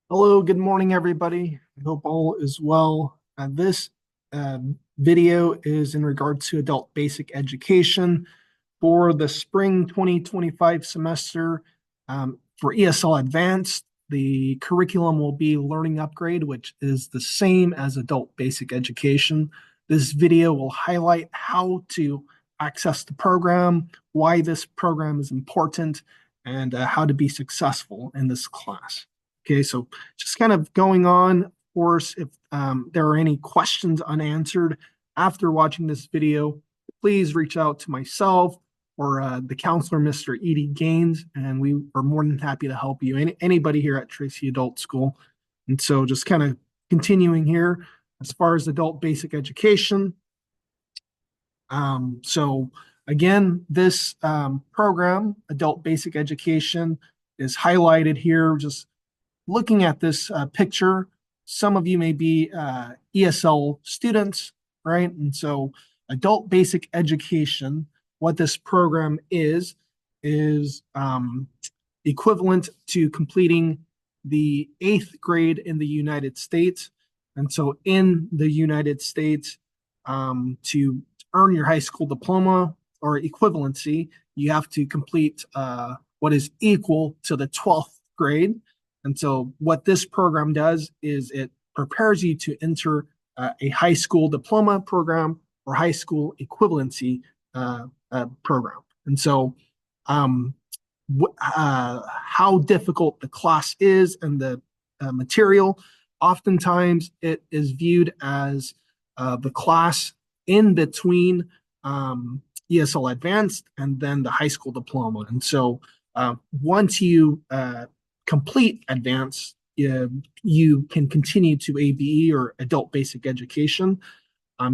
Hello, good morning, everybody. I hope all is well. This uh, video is in regard to adult basic education for the spring 2025 semester for ESL Advanced. The curriculum will be Learning Upgrade, which is the same as adult basic education. This video will highlight how to access the program, why this program is important, and how to be successful in this class. Okay, so just kind of going on, of course, if there are any questions unanswered after watching this video, please reach out to myself or the counselor, Mr. Edie Gaines, and we are more than happy to help you. Anybody here at Tracy Adult School. And so just kind of continuing here, as far as adult basic education. So again, this program, Adult Basic Education, is highlighted here. Just looking at this picture, some of you may be ESL students, right? And so adult basic education, what this program is equivalent to completing the 8th grade in the United States. And so in the United States, to earn your high school diploma or equivalency, you have to complete what is equal to the 12th grade. And so what this program does is it prepares you to enter a high school diploma program or high school equivalency program. And so how difficult the class is and the material, oftentimes it is viewed as the class in between ESL Advanced and then the high school diploma. And so once you complete advanced, you can continue to ABE or adult basic education.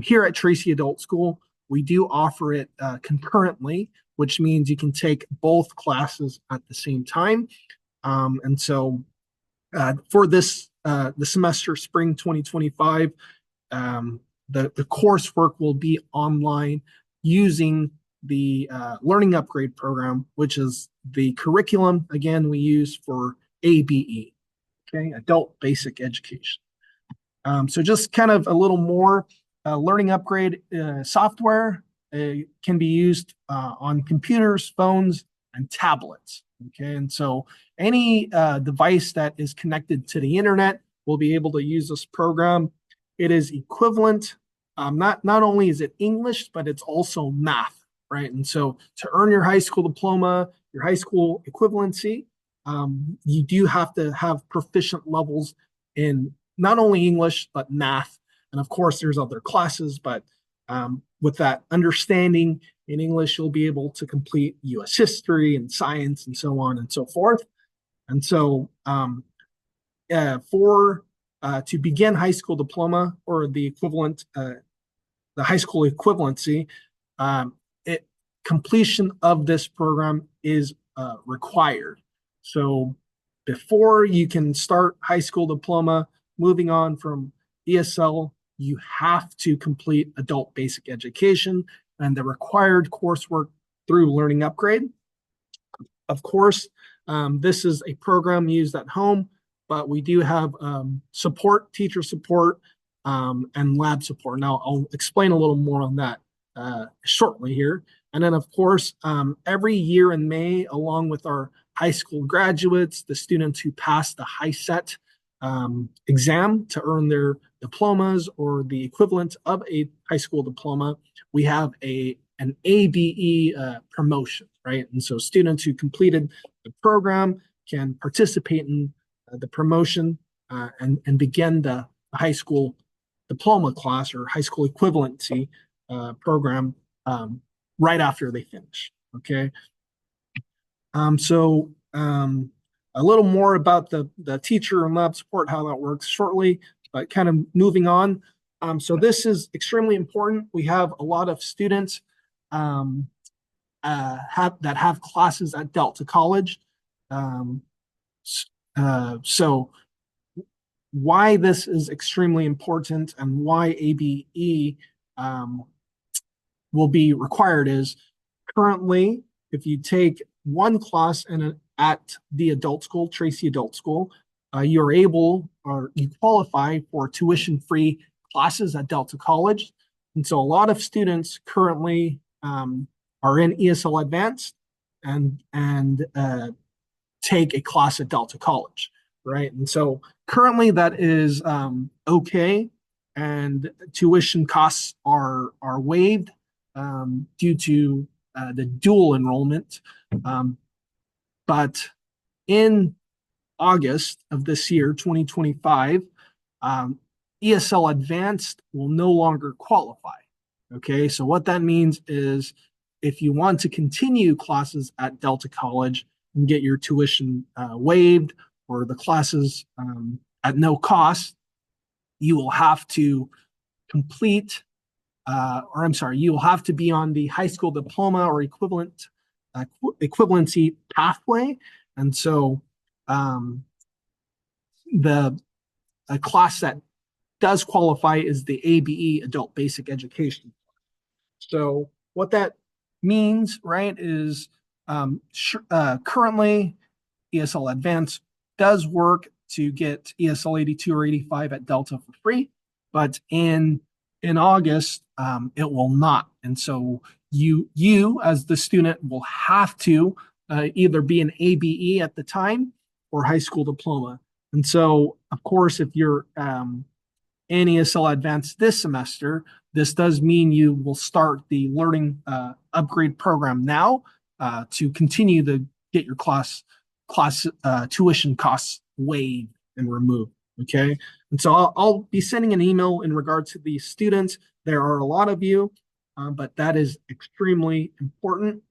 Here at Tracy Adult School, we do offer it concurrently, which means you can take both classes at the same time. And so for this, the semester spring 2025, the coursework will be online using the Learning Upgrade program, which is the curriculum, again, we use for ABE, okay, Adult Basic Education. So just kind of a little more, Learning Upgrade software can be used on computers, phones, and tablets, okay? And so any device that is connected to the internet will be able to use this program. It is equivalent. Not only is it English, but it's also math, right? And so to earn your high school diploma, your high school equivalency, you do have to have proficient levels in not only English, but math. And of course, there's other classes, but with that understanding in English, you'll be able to complete US history and science and so on and so forth. And so to begin high school diploma or the equivalent, the high school equivalency, completion of this program is required. So before you can start high school diploma, moving on from ESL, you have to complete adult basic education and the required coursework through Learning Upgrade. Of course, this is a program used at home, but we do have support, teacher support, and lab support. Now, I'll explain a little more on that shortly here. And then, of course, every year in May, along with our high school graduates, the students who pass the HiSET exam to earn their diplomas or the equivalent of a high school diploma, we have an ABE promotion, right? And so students who completed the program can participate in the promotion and begin the high school diploma class or high school equivalency program right after they finish, okay? So a little more about the teacher and lab support, how that works shortly, but kind of moving on. So this is extremely important. We have a lot of students that have classes at Delta College. So why this is extremely important and why ABE will be required is currently, if you take one class at the adult school, Tracy Adult School, you're able or you qualify for tuition-free classes at Delta College. And so a lot of students currently are in ESL Advanced and take a class at Delta College, right? And so currently that is okay, and tuition costs are waived due to the dual enrollment. Um, but in August of this year, 2025, um, ESL Advanced will no longer qualify. Okay, so what that means is if you want to continue classes at Delta College and get your tuition waived or the classes at no cost, you will have to complete, or I'm sorry, you will have to be on the high school diploma or equivalency pathway. And so um, the a class that does qualify is the ABE, Adult Basic Education. So what that means, right, is currently ESL Advanced does work to get ESL 82 or 85 at Delta for free, but in August it will not, and so you as the student will have to either be an ABE at the time or high school diploma. And so, of course, if you're in ESL Advanced this semester, this does mean you will start the learning upgrade program now to continue to get your class tuition costs waived and removed. Okay, and so I'll be sending an email in regards to these students. There are a lot of you, but that is extremely important.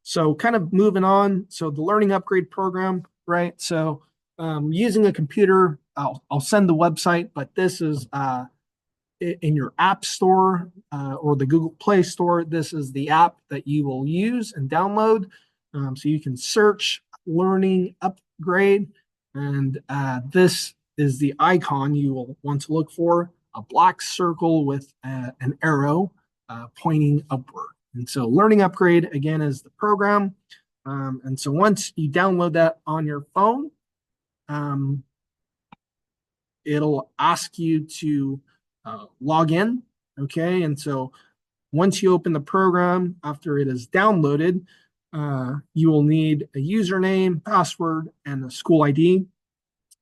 So kind of moving on. So the learning upgrade program, right? So using a computer, I'll send the website, but this is in your app store or the Google Play Store. This is the app that you will use and download. So you can search learning upgrade, and this is the icon you will want to look for, a black circle with an arrow pointing upward. And so learning upgrade, again, is the program. And so once you download that on your phone, it'll ask you to log in. Okay. And so once you open the program, after it is downloaded, you will need a username, password, and a school ID.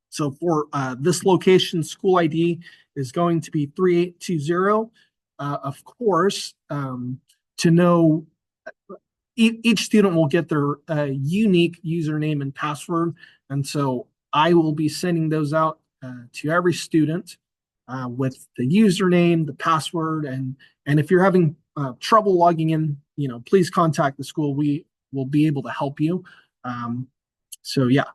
So for this location, school ID is going to be 3820. Of course, to know each student will get their unique username and password. And so I will be sending those out to every student with the username, the password, and if you're having trouble logging in, please contact the school. We will be able to help you. So yeah,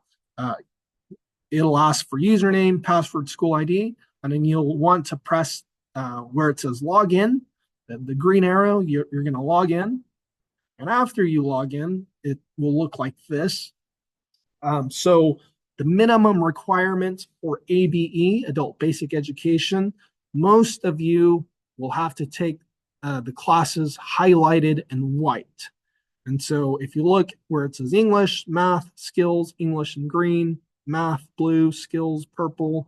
it'll ask for username, password, school ID, and then you'll want to press where it says login, the green arrow. You're going to log in, and after you log in, it will look like this. So the minimum requirements for ABE, Adult Basic Education, most of you will have to take the classes highlighted in white. And so if you look where it says English, math, skills, English in green, math, blue, skills, purple,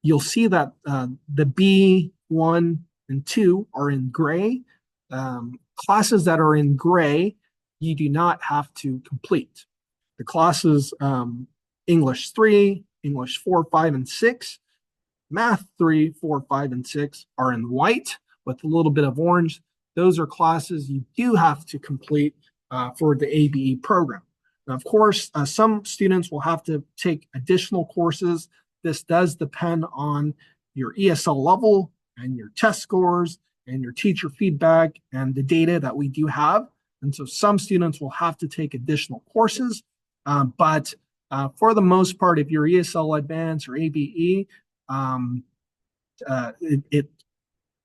you'll see that the B1 and 2 are in gray. Classes that are in gray, you do not have to complete. The classes English 3, English 4, 5, and 6, Math 3, 4, 5, and 6 are in white with a little bit of orange. Those are classes you do have to complete for the ABE program. Now, of course, some students will have to take additional courses. This does depend on your ESL level and your test scores and your teacher feedback and the data that we do have. And so some students will have to take additional courses. But for the most part, if you're ESL Advanced or ABE,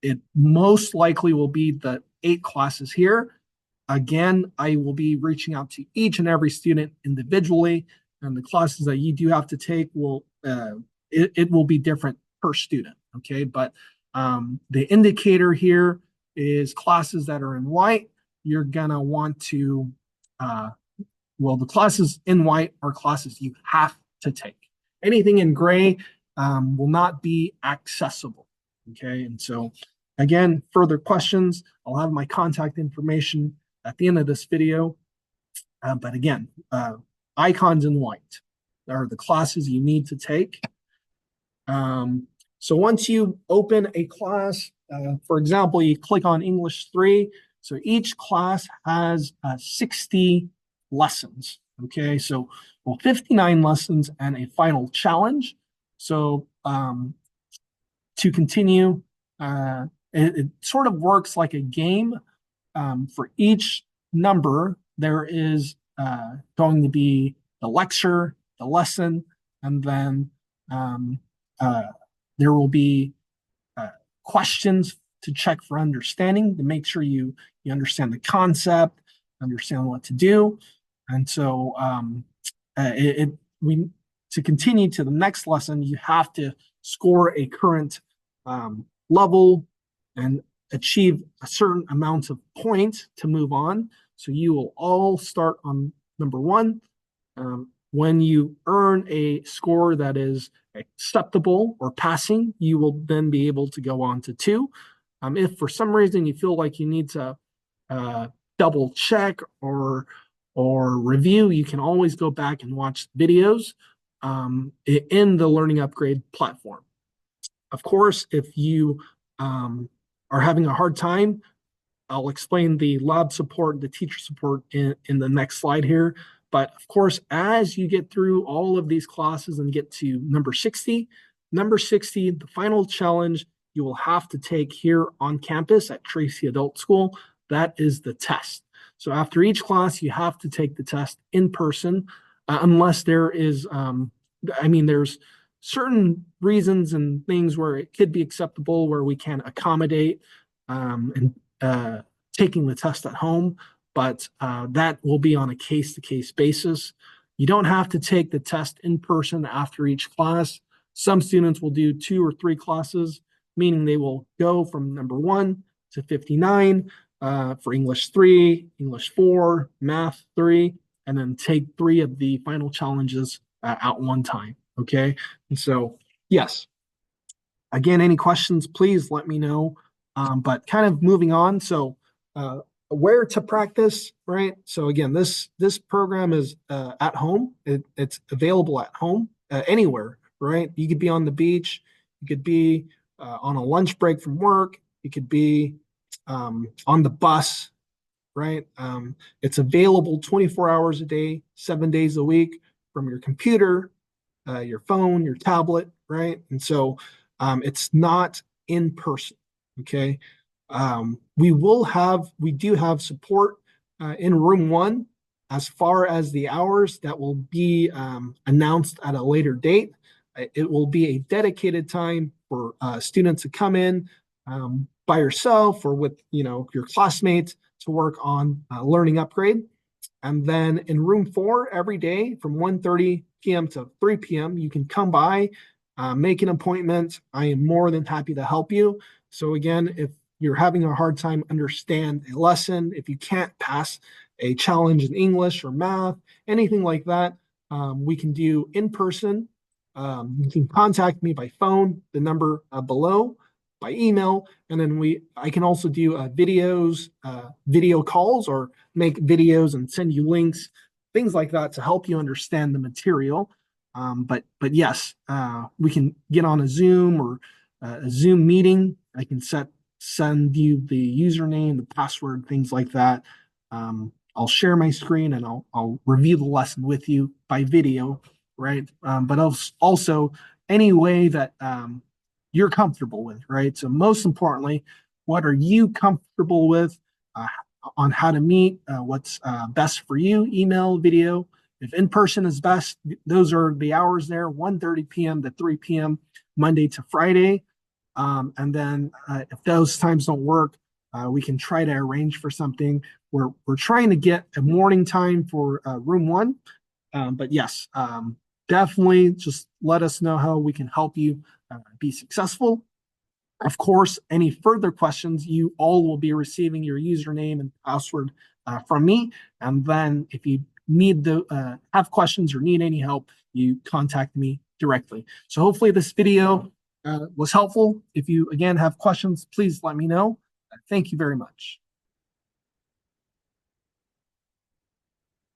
it most likely will be the 8 classes here. Again, I will be reaching out to each and every student individually, and the classes that you do have to take will it will be different per student. Okay, but the indicator here is classes that are in white. You're gonna want to well, the classes in white are classes you have to take. Anything in gray will not be accessible. Okay, and so again, further questions, I'll have my contact information at the end of this video. But again, icons in white are the classes you need to take. So once you open a class, for example, you click on English 3. So each class has 60 lessons. Okay, so well, 59 lessons and a final challenge. So to continue, it sort of works like a game. For each number, there is going to be the lecture, the lesson, and then um, uh, there will be uh, questions to check for understanding to make sure you understand the concept, understand what to do, and so we to continue to the next lesson, you have to score a current level and achieve a certain amount of points to move on. So you will all start on number one. When you earn a score that is acceptable or passing, you will then be able to go on to two. If for some reason you feel like you need to double check or review, you can always go back and watch videos in the Learning Upgrade platform. Of course, if you are having a hard time, I'll explain the lab support, the teacher support in the next slide here. But of course, as you get through all of these classes and get to number 60, the final challenge you will have to take here on campus at Tracy Adult School, that is the test. So after each class, you have to take the test in person, unless there is, there's certain reasons and things where it could be acceptable, where we can accommodate and taking the test at home, but that will be on a case-to-case basis. You don't have to take the test in person after each class. Some students will do 2 or 3 classes, meaning they will go from number 1 to 59 for English 3, English 4, Math 3, and then take 3 of the final challenges at one time. Okay, and so yes, again, any questions, please let me know. But kind of moving on, so where to practice, right? So again, this program is at home. It's available at home, anywhere, right? You could be on the beach, you could be on a lunch break from work, you could be on the bus, right? It's available 24 hours a day, 7 days a week from your computer, your phone, your tablet, right? And so it's not in person, okay? We do have support in room 1 as far as the hours that will be announced at a later date. It will be a dedicated time for students to come in by yourself or with your classmates to work on Learning Upgrade. And then in room 4 every day from 1:30 p.m. to 3 p.m., you can come by, make an appointment. I am more than happy to help you. So again, if you're having a hard time understand a lesson, if you can't pass a challenge in English or math, anything like that, we can do in person. You can contact me by phone, the number below, by email, and then I can also do videos, video calls, or make videos and send you links, things like that to help you understand the material. But yes, we can get on a Zoom or a Zoom meeting. I can send you the username, the password, things like that. I'll share my screen and I'll review the lesson with you by video, right? But also any way that you're comfortable with, right? So most importantly, what are you comfortable with on how to meet, what's best for you, email, video. If in person is best, those are the hours there, 1:30 p.m. to 3 p.m., Monday to Friday. And then if those times don't work, we can try to arrange for something. We're trying to get a morning time for room 1. But yes, definitely just let us know how we can help you be successful. Of course, any further questions, you all will be receiving your username and password from me. And then if you have questions or need any help, you contact me directly. So hopefully this video was helpful. If you again have questions, please let me know. Thank you very much.